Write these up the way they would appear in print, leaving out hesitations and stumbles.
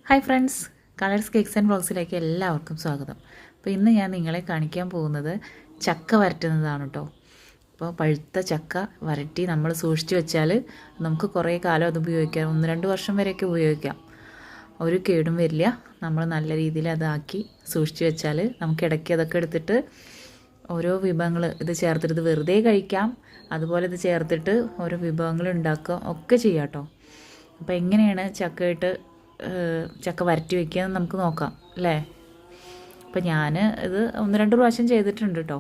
Hi friends, colours cakes and വ്ളോഗ്സിലേക്ക് എല്ലാവർക്കും സ്വാഗതം. അപ്പോൾ ഇന്ന് ഞാൻ നിങ്ങളെ കാണിക്കാൻ പോകുന്നത് ചക്ക വരട്ടുന്നതാണ് കേട്ടോ. അപ്പോൾ പഴുത്ത ചക്ക വരട്ടി നമ്മൾ സൂക്ഷിച്ച് വെച്ചാൽ നമുക്ക് കുറേ കാലം അത് ഉപയോഗിക്കാം. 1-2 വർഷം വരെയൊക്കെ ഉപയോഗിക്കാം. ഒരു കേടും വരില്ല. നമ്മൾ നല്ല രീതിയിൽ അതാക്കി സൂക്ഷിച്ച് വെച്ചാൽ നമുക്ക് ഇടയ്ക്ക് അതൊക്കെ എടുത്തിട്ട് ഓരോ വിഭവങ്ങൾ ഇത് ചേർത്തിട്ട് ഇത് വെറുതെ കഴിക്കാം, അതുപോലെ ഇത് ചേർത്തിട്ട് ഓരോ വിഭവങ്ങൾ ഉണ്ടാക്കുക ഒക്കെ ചെയ്യാം കേട്ടോ. അപ്പോൾ എങ്ങനെയാണ് ചക്ക വരട്ടി വയ്ക്കുകയെന്ന് നമുക്ക് നോക്കാം അല്ലേ. അപ്പോൾ ഞാൻ ഇത് 1-2 പ്രാവശ്യം ചെയ്തിട്ടുണ്ട് കേട്ടോ.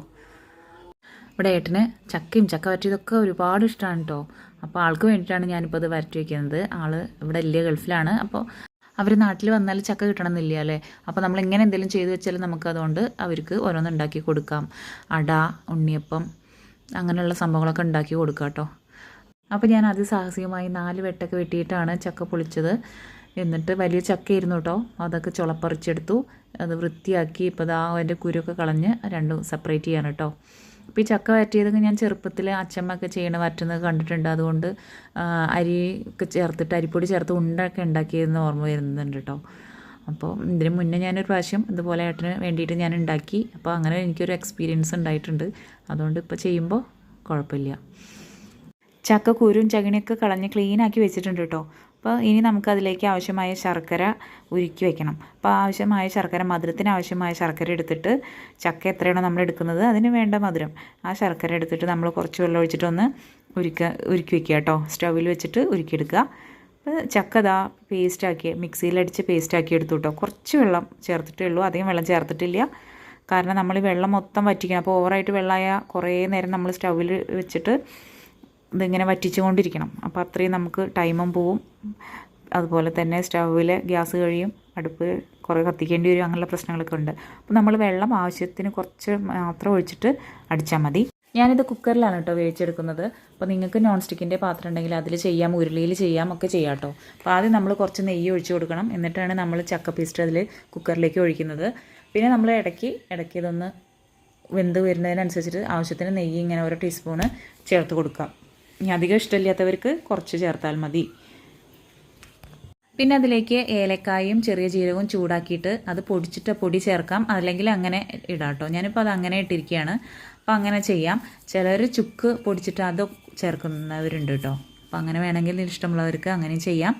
ഇവിടെ ഏട്ടന് ചക്കയും ചക്ക വരട്ടിയതൊക്കെ ഒരുപാട് ഇഷ്ടമാണ് കേട്ടോ. അപ്പോൾ ആൾക്ക് വേണ്ടിയിട്ടാണ് ഞാനിപ്പോൾ അത് വരട്ടി വയ്ക്കുന്നത്. ആൾ ഇവിടെ വലിയ ഗൾഫിലാണ്. അപ്പോൾ അവർ നാട്ടിൽ വന്നാൽ ചക്ക കിട്ടണമെന്നില്ല അല്ലേ. അപ്പോൾ നമ്മൾ ഇങ്ങനെ എന്തെങ്കിലും ചെയ്തു വെച്ചാൽ നമുക്കതുകൊണ്ട് അവർക്ക് ഓരോന്ന് ഉണ്ടാക്കി കൊടുക്കാം. അട, ഉണ്ണിയപ്പം, അങ്ങനെയുള്ള സംഭവങ്ങളൊക്കെ ഉണ്ടാക്കി കൊടുക്കാം കേട്ടോ. അപ്പോൾ ഞാൻ അതിസാഹസികമായി 4 വെട്ടൊക്കെ വെട്ടിയിട്ടാണ് ചക്ക പൊളിച്ചത്. എന്നിട്ട് വലിയ ചക്കയായിരുന്നു കേട്ടോ. അതൊക്കെ ചുളപ്പറിച്ചെടുത്തു, അത് വൃത്തിയാക്കി. ഇപ്പോൾ ദാ അതിൻ്റെ കുരുവൊക്കെ കളഞ്ഞ് രണ്ടും സെപ്പറേറ്റ് ചെയ്യാണ് കേട്ടോ. അപ്പോൾ ഈ ചക്ക വരട്ടിയതൊക്കെ ഞാൻ ചെറുപ്പത്തിൽ അച്ഛമ്മയൊക്കെ വരട്ടുന്നത് കണ്ടിട്ടുണ്ട്. അതുകൊണ്ട് അരിയൊക്കെ ചേർത്തിട്ട് അരിപ്പൊടി ചേർത്ത് ഉണ്ടൊക്കെ ഉണ്ടാക്കിയതെന്ന് ഓർമ്മ വരുന്നുണ്ട് കേട്ടോ. അപ്പോൾ ഇതിന് മുന്നേ ഞാനൊരു പ്രാവശ്യം ഇതുപോലെ ഏട്ടന് വേണ്ടിയിട്ട് ഞാൻ ഉണ്ടാക്കി. അപ്പോൾ അങ്ങനെ എനിക്കൊരു എക്സ്പീരിയൻസ് ഉണ്ടായിട്ടുണ്ട്. അതുകൊണ്ട് ഇപ്പോൾ ചെയ്യുമ്പോൾ കുഴപ്പമില്ല. ചക്ക കുരുവും ചകിണിയൊക്കെ കളഞ്ഞ് ക്ലീനാക്കി വെച്ചിട്ടുണ്ട് കേട്ടോ. അപ്പോൾ ഇനി നമുക്കതിലേക്ക് ആവശ്യമായ ശർക്കര ഉരുക്കി വെക്കണം. അപ്പോൾ ആവശ്യമായ ശർക്കര, മധുരത്തിന് ആവശ്യമായ ശർക്കര എടുത്തിട്ട്, ചക്ക എത്രയാണോ നമ്മൾ എടുക്കുന്നത് അതിന് വേണ്ട മധുരം, ആ ശർക്കര എടുത്തിട്ട് നമ്മൾ കുറച്ച് വെള്ളം ഒഴിച്ചിട്ടൊന്ന് ഉരുക്കി വെക്കുക കേട്ടോ. സ്റ്റൗവിൽ വെച്ചിട്ട് ഉരുക്കിയെടുക്കുക. അപ്പോൾ ചക്ക ദാ പേസ്റ്റാക്കി മിക്സിയിലടിച്ച് പേസ്റ്റാക്കി എടുത്തു കേട്ടോ. കുറച്ച് വെള്ളം ചേർത്തിട്ടേ ഉള്ളൂ, അധികം വെള്ളം ചേർത്തിട്ടില്ല. കാരണം നമ്മൾ ഈ വെള്ളം മൊത്തം വറ്റിക്കണം. അപ്പോൾ ഓവറായിട്ട് വെള്ളമായ കുറേ നേരം നമ്മൾ സ്റ്റൗവിൽ വെച്ചിട്ട് ഇതിങ്ങനെ വറ്റിച്ചുകൊണ്ടിരിക്കണം. അപ്പോൾ അത്രയും നമുക്ക് ടൈമും പോവും. അതുപോലെ തന്നെ സ്റ്റൗവിൽ ഗ്യാസ് കഴിയും, അടുപ്പ് കുറേ കത്തിക്കേണ്ടി വരും, അങ്ങനെയുള്ള പ്രശ്നങ്ങളൊക്കെ ഉണ്ട്. അപ്പോൾ നമ്മൾ വെള്ളം ആവശ്യത്തിന് കുറച്ച് മാത്രം ഒഴിച്ചിട്ട് അടിച്ചാൽ മതി. ഞാനിത് കുക്കറിലാണ് കേട്ടോ വേവിച്ചെടുക്കുന്നത്. അപ്പോൾ നിങ്ങൾക്ക് നോൺ സ്റ്റിക്കിൻ്റെ പാത്രം ഉണ്ടെങ്കിൽ അതിൽ ചെയ്യാം, ഉരുളിയിൽ ചെയ്യാം, ഒക്കെ ചെയ്യാം കേട്ടോ. അപ്പോൾ ആദ്യം നമ്മൾ കുറച്ച് നെയ്യ് ഒഴിച്ച് കൊടുക്കണം. എന്നിട്ടാണ് നമ്മൾ ചക്ക പീസ്റ്റ് അതിൽ കുക്കറിലേക്ക് ഒഴിക്കുന്നത്. പിന്നെ നമ്മൾ ഇടയ്ക്ക് ഇതൊന്ന് വെന്ത് വരുന്നതിനനുസരിച്ചിട്ട് ആവശ്യത്തിന് നെയ്യ് ഇങ്ങനെ 1 ടീസ്പൂണ് ചേർത്ത് കൊടുക്കാം. ഇനി അധികം ഇഷ്ടമില്ലാത്തവർക്ക് കുറച്ച് ചേർത്താൽ മതി. പിന്നെ അതിലേക്ക് ഏലക്കായും ചെറിയ ജീരകവും ചൂടാക്കിയിട്ട് അത് പൊടിച്ചിട്ട് പൊടി ചേർക്കാം, അല്ലെങ്കിൽ അങ്ങനെ ഇടാം കേട്ടോ. ഞാനിപ്പോൾ അത് അങ്ങനെ ഇട്ടിരിക്കുകയാണ്. അപ്പോൾ അങ്ങനെ ചെയ്യാം. ചിലർ ചുക്ക് പൊടിച്ചിട്ട് അത് ചേർക്കുന്നവരുണ്ട് കേട്ടോ. അപ്പോൾ അങ്ങനെ വേണമെങ്കിൽ ഇഷ്ടമുള്ളവർക്ക് അങ്ങനെ ചെയ്യാം.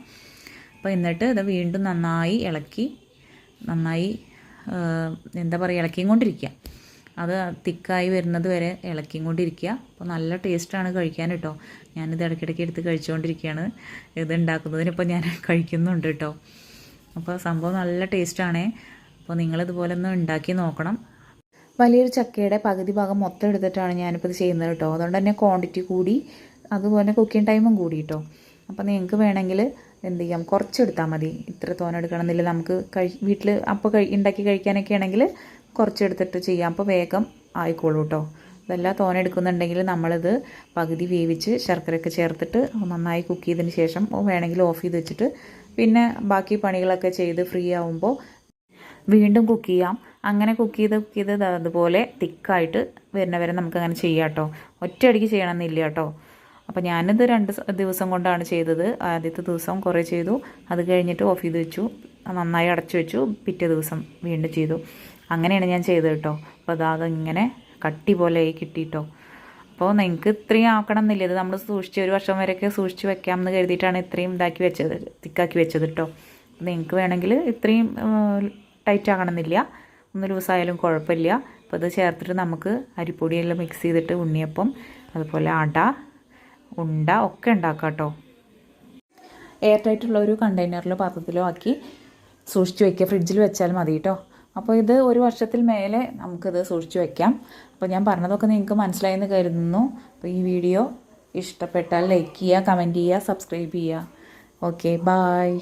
അപ്പോൾ എന്നിട്ട് ഇത് വീണ്ടും നന്നായി ഇളക്കി, ഇളക്കിയും കൊണ്ടിരിക്കുക. അത് തിക്കായി വരുന്നത് വരെ ഇളക്കിയും കൊണ്ടിരിക്കുക. അപ്പോൾ നല്ല ടേസ്റ്റാണ് കഴിക്കാൻ കേട്ടോ. ഞാനിത് ഇടയ്ക്കിടയ്ക്ക് എടുത്ത് കഴിച്ചുകൊണ്ടിരിക്കുകയാണ്. ഇത് ഉണ്ടാക്കുന്നതിനിപ്പോൾ ഞാൻ കഴിക്കുന്നുണ്ട് കേട്ടോ. അപ്പോൾ സംഭവം നല്ല ടേസ്റ്റാണേ. അപ്പോൾ നിങ്ങളിതുപോലെ ഒന്ന് ഉണ്ടാക്കി നോക്കണം. വലിയൊരു ചക്കയുടെ പകുതി ഭാഗം മൊത്തം എടുത്തിട്ടാണ് ഞാനിപ്പോൾ ഇത് ചെയ്യുന്നത് കേട്ടോ. അതുകൊണ്ട് തന്നെ ക്വാണ്ടിറ്റി കൂടി, അതുപോലെ കുക്കിംഗ് ടൈമും കൂടി കേട്ടോ. അപ്പോൾ നിങ്ങൾക്ക് വേണമെങ്കിൽ എന്ത് ചെയ്യാം, കുറച്ചെടുത്താൽ മതി. ഇത്ര തോനെ എടുക്കണമെന്നില്ല. നമുക്ക് വീട്ടിൽ അപ്പോൾ ഉണ്ടാക്കി കഴിക്കാനൊക്കെ ആണെങ്കിൽ കുറച്ചെടുത്തിട്ട് ചെയ്യാം. അപ്പോൾ വേഗം ആയിക്കോളൂ കേട്ടോ. ഇതെല്ലാം തോനെ എടുക്കുന്നുണ്ടെങ്കിൽ നമ്മളിത് പകുതി വേവിച്ച് ശർക്കരയൊക്കെ ചേർത്തിട്ട് നന്നായി കുക്ക് ചെയ്തതിന് ശേഷം വേണമെങ്കിൽ ഓഫ് ചെയ്ത് വെച്ചിട്ട് പിന്നെ ബാക്കി പണികളൊക്കെ ചെയ്ത് ഫ്രീ ആവുമ്പോൾ വീണ്ടും കുക്ക് ചെയ്യാം. അങ്ങനെ കുക്ക് ചെയ്ത് അതുപോലെ തിക്കായിട്ട് വരുന്നവരെ നമുക്കങ്ങനെ ചെയ്യാം കേട്ടോ. ഒറ്റയടിക്ക് ചെയ്യണമെന്നില്ല കേട്ടോ. അപ്പോൾ ഞാനിത് 2 ദിവസം കൊണ്ടാണ് ചെയ്തത്. ആദ്യത്തെ ദിവസം കുറേ ചെയ്തു, അത് കഴിഞ്ഞിട്ട് ഓഫ് ചെയ്ത് വെച്ചു, നന്നായി അടച്ചു വെച്ചു, പിറ്റേ ദിവസം വീണ്ടും ചെയ്തു. അങ്ങനെയാണ് ഞാൻ ചെയ്തത് കേട്ടോ. അപ്പോൾ അതിങ്ങനെ കട്ടി പോലെ കിട്ടിയിട്ടോ. അപ്പോൾ നിങ്ങൾക്ക് ഇത്രയും ആക്കണം എന്നില്ല. ഇത് നമ്മൾ സൂക്ഷിച്ച് 1 വർഷം വരെയൊക്കെ സൂക്ഷിച്ച് വെക്കാമെന്ന് കരുതിയിട്ടാണ് ഇത്രയും തിക്കാക്കി വെച്ചത് കേട്ടോ. നിങ്ങൾക്ക് വേണമെങ്കിൽ ഇത്രയും ടൈറ്റ് ആകണമെന്നില്ല, 1 ദിവസമായാലും കുഴപ്പമില്ല. അപ്പോൾ ഇത് ചേർത്തിട്ട് നമുക്ക് അരിപ്പൊടിയെല്ലാം മിക്സ് ചെയ്തിട്ട് ഉണ്ണിയപ്പം, അതുപോലെ അട, ഉണ്ട ഒക്കെ ഉണ്ടാക്കാം കേട്ടോ. എയർ ടൈറ്റുള്ള ഒരു കണ്ടെയ്നറിലോ പാത്രത്തിലോ ആക്കി സൂക്ഷിച്ച് വയ്ക്കുക. ഫ്രിഡ്ജിൽ വെച്ചാൽ മതി കേട്ടോ. അപ്പോൾ ഇത് 1 വർഷത്തിൽ മേലെ നമുക്കിത് സൂക്ഷിച്ച് വയ്ക്കാം. അപ്പോൾ ഞാൻ പറഞ്ഞതൊക്കെ നിങ്ങൾക്ക് മനസ്സിലായെന്ന് കരുതുന്നു. അപ്പോൾ ഈ വീഡിയോ ഇഷ്ടപ്പെട്ടാൽ ലൈക്ക് ചെയ്യുക, കമൻറ്റ് ചെയ്യുക, സബ്സ്ക്രൈബ് ചെയ്യുക. Okay, bye.